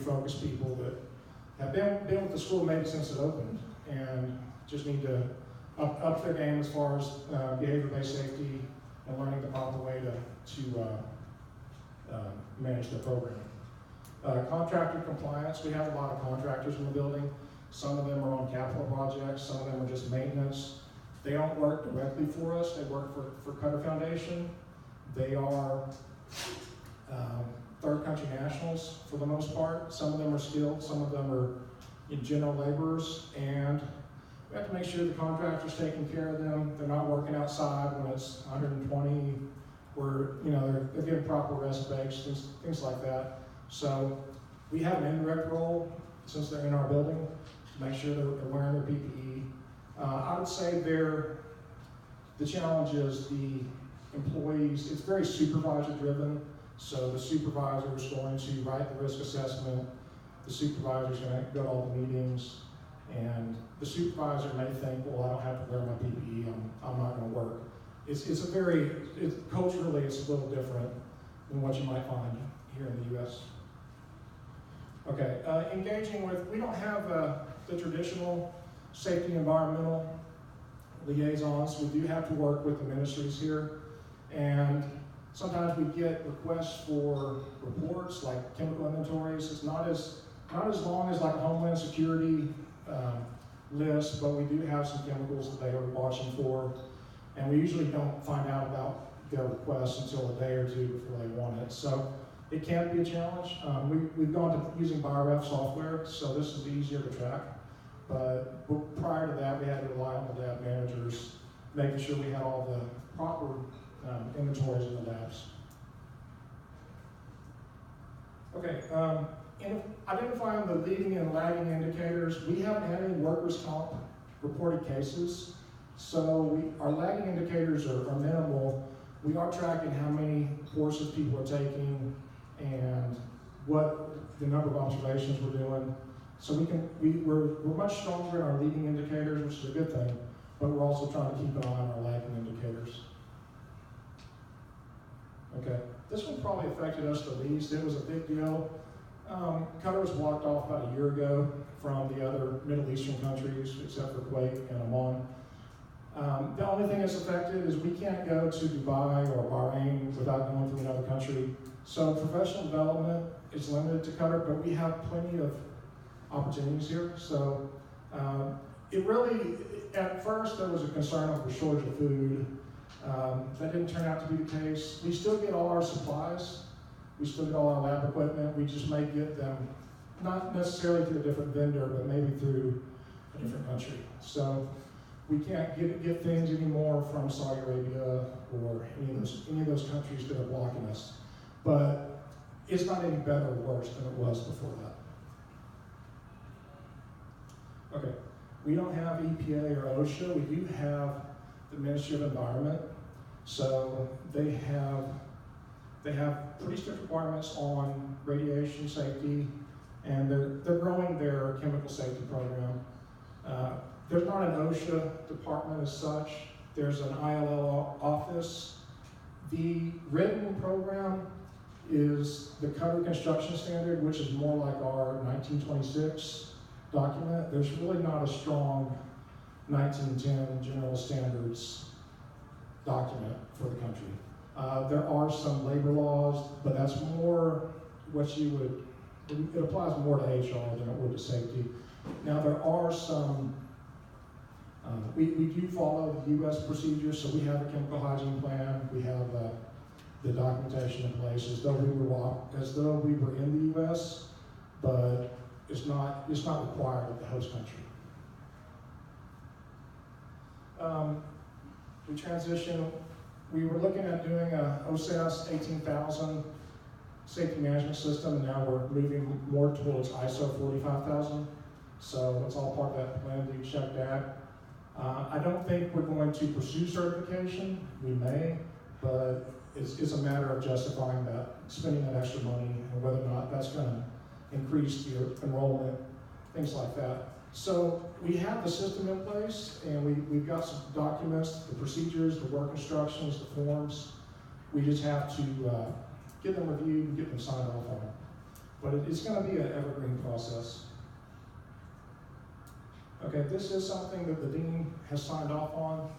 focused people that have been with the school maybe since it opened and just need to up their game as far as behavior-based safety and learning the proper way to manage their program. Contractor compliance, we have a lot of contractors in the building. Some of them are on capital projects, some of them are just maintenance. They don't work directly for us, they work for Cutter Foundation. They are third country nationals for the most part. Some of them are skilled, some of them are general laborers, and we have to make sure the contractor's taking care of them. They're not working outside when it's 120, where they're getting proper rest breaks, things like that. So we have an indirect role since they're in our building to make sure they're wearing their PPE. I would say the challenge is the employees. It's very supervisor driven. So the supervisor is going to write the risk assessment. The supervisor is going to go to all the meetings, and the supervisor may think, well, I don't have to wear my PPE. I'm not going to work. Culturally, it's a little different than what you might find here in the U.S. Okay, engaging with, we don't have the traditional safety environmental liaisons. We do have to work with the ministries here, and sometimes we get requests for reports like chemical inventories. It's not as long as like a Homeland Security list, but we do have some chemicals that they are watching for, and we usually don't find out about their requests until a day or two before they want it. So it can be a challenge. We've gone to using BioRef software, so this is easier to track. But prior to that, we had to rely on the lab managers, making sure we had all the proper inventories in the labs. Okay, in identifying the leading and lagging indicators, we haven't had any workers' comp reported cases, so our lagging indicators are minimal. We are tracking how many courses people are taking and what the number of observations we're doing. So we're much stronger in our leading indicators, which is a good thing, but we're also trying to keep an eye on our lagging indicators. Okay, this one probably affected us the least. It was a big deal. Qatar was blocked off about a year ago from the other Middle Eastern countries, except for Kuwait and Oman. The only thing that's affected is we can't go to Dubai or Bahrain without going through another country. So professional development is limited to Qatar, but we have plenty of opportunities here. So it really, at first there was a concern over shortage of food. That didn't turn out to be the case. We still get all our supplies. We still get all our lab equipment. We just may get them, not necessarily through a different vendor, but maybe through a different country. So we can't get things anymore from Saudi Arabia or any of those countries that are blocking us. But it's not any better or worse than it was before that. Okay, we don't have EPA or OSHA. We do have the Ministry of Environment. So they have pretty strict requirements on radiation safety, and they're growing their chemical safety program. There's not an OSHA department as such. There's an ILL office. The written program is the Qatar Construction Standard, which is more like our 1926 document. There's really not a strong 1910 general standards document for the country. There are some labor laws, but that's more what you would, it applies more to HR than it would to safety. Now there are some, we do follow the US procedures, so we have a chemical hygiene plan, we have the documentation in place as though we were in the US, but it's not required of the host country. We transitioned, we were looking at doing a OSAS 18,000 safety management system, and now we're moving more towards ISO 45,000. So it's all part of that plan. We checked that. I don't think we're going to pursue certification. We may, but it's a matter of justifying that, spending that extra money, and whether or not that's going to increase your enrollment, things like that. So we have the system in place, and we've got some documents, the procedures, the work instructions, the forms. We just have to get them reviewed and get them signed off on. but it's going to be an evergreen process. Okay, this is something that the dean has signed off on.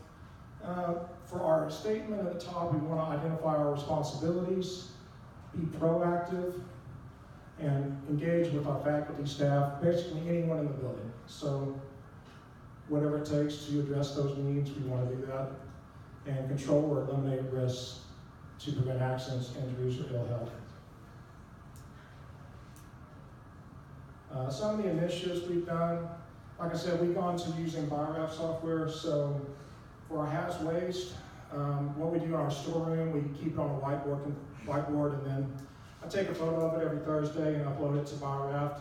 For our statement at the top, we want to identify our responsibilities, be proactive, and engage with our faculty, staff, basically anyone in the building. So whatever it takes to address those needs, we want to do that, and control or eliminate risks to prevent accidents, injuries, or ill health. Some of the initiatives we've done, like I said, we've gone to using BioRef software. So for our hazardous waste, what we do in our storeroom, we keep it on a whiteboard, and then I take a photo of it every Thursday and upload it to BioRef.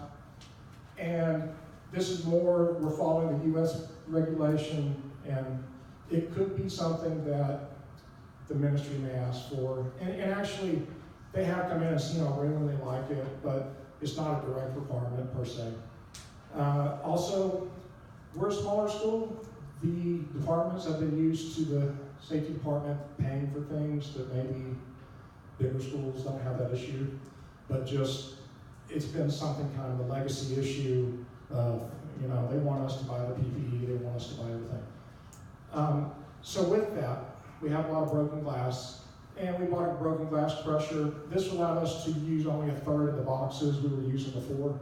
And this is more, we're following the US regulation, and it could be something that the ministry may ask for. And actually, they have come in and seen our room and they like it, but it's not a direct requirement per se. Also, we're a smaller school. The departments have been used to the safety department paying for things that maybe bigger schools don't have that issue, but just, it's been something kind of a legacy issue of, you know, they want us to buy the PPE, they want us to buy everything. So with that, we have a lot of broken glass, and we bought a broken glass crusher. This allowed us to use only a third of the boxes we were using before.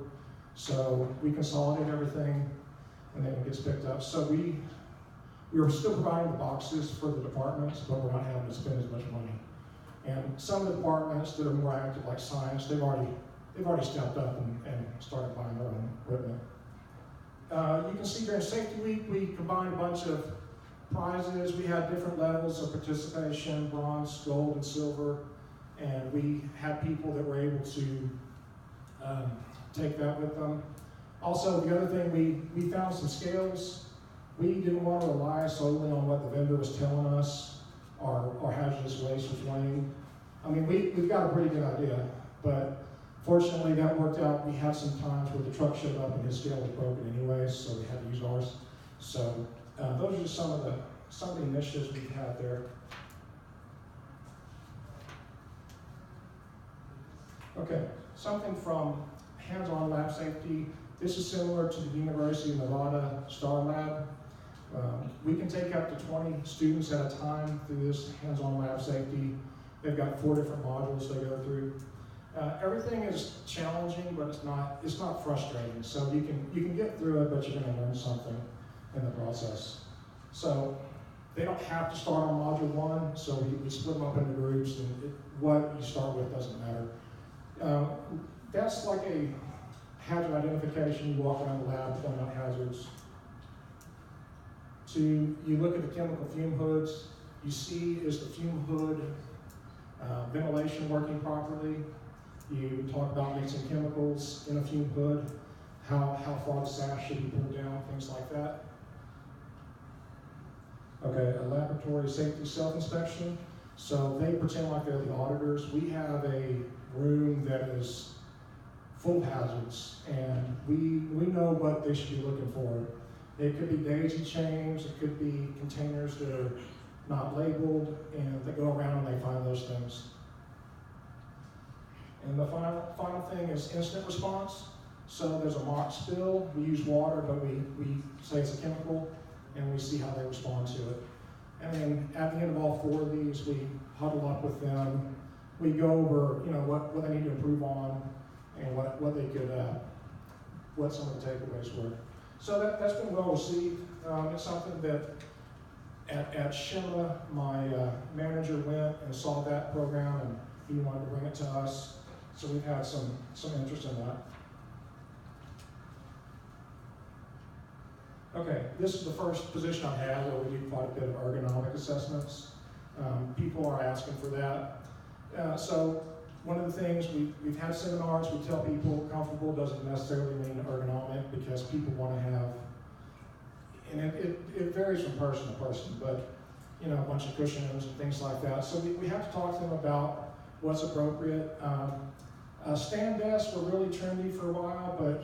So we consolidate everything, and then it gets picked up. So we were still providing the boxes for the departments, but we're not having to spend as much money. And some of the departments that are more active, like science, they've already stepped up and started buying their own equipment. You can see during Safety Week, we combined a bunch of prizes. We had different levels of participation, bronze, gold, and silver, and we had people that were able to take that with them. Also, the other thing, we found some scales. We didn't want to rely solely on what the vendor was telling us our hazardous waste was weighing. I mean, we've got a pretty good idea, but fortunately that worked out. We had some times where the truck showed up and his scale was broken anyway, so we had to use ours. So those are just some of the initiatives we've had there. Okay, something from hands-on lab safety. This is similar to the University of Nevada STAR Lab. We can take up to 20 students at a time through this hands-on lab safety. They've got 4 different modules they go through. Everything is challenging, but it's not frustrating. So you can get through it, but you're going to learn something in the process. So they don't have to start on module 1, so we split them up into groups, and what you start with doesn't matter. That's like a hazard identification. You walk around the lab, pointing out hazards. You look at the chemical fume hoods. You see, is the fume hood ventilation working properly? You talk about mixing chemicals in a fume hood, how far the sash should be pulled down, things like that. Okay, a laboratory safety self-inspection. So they pretend like they're the auditors. We have a room that is full of hazards, and we know what they should be looking for. It could be daisy chains, it could be containers that are not labeled, and they go around and they find those things. And the final thing is incident response. So there's a mock spill. We use water, but we say it's a chemical, and we see how they respond to it. And then at the end of all 4 of these, we huddle up with them. We go over, you know, what they need to improve on, and what they could, what some of the takeaways were. So that's been well received. It's something that at CUHMMC, my manager went and saw that program, and he wanted to bring it to us. So we've had some interest in that. Okay, this is the first position I've had where we do quite a bit of ergonomic assessments. People are asking for that. So one of the things, we've had seminars, we tell people comfortable doesn't necessarily mean ergonomic, because people want to have, and it varies from person to person, but you know, a bunch of cushions and things like that. So we have to talk to them about what's appropriate. Stand desks were really trendy for a while, but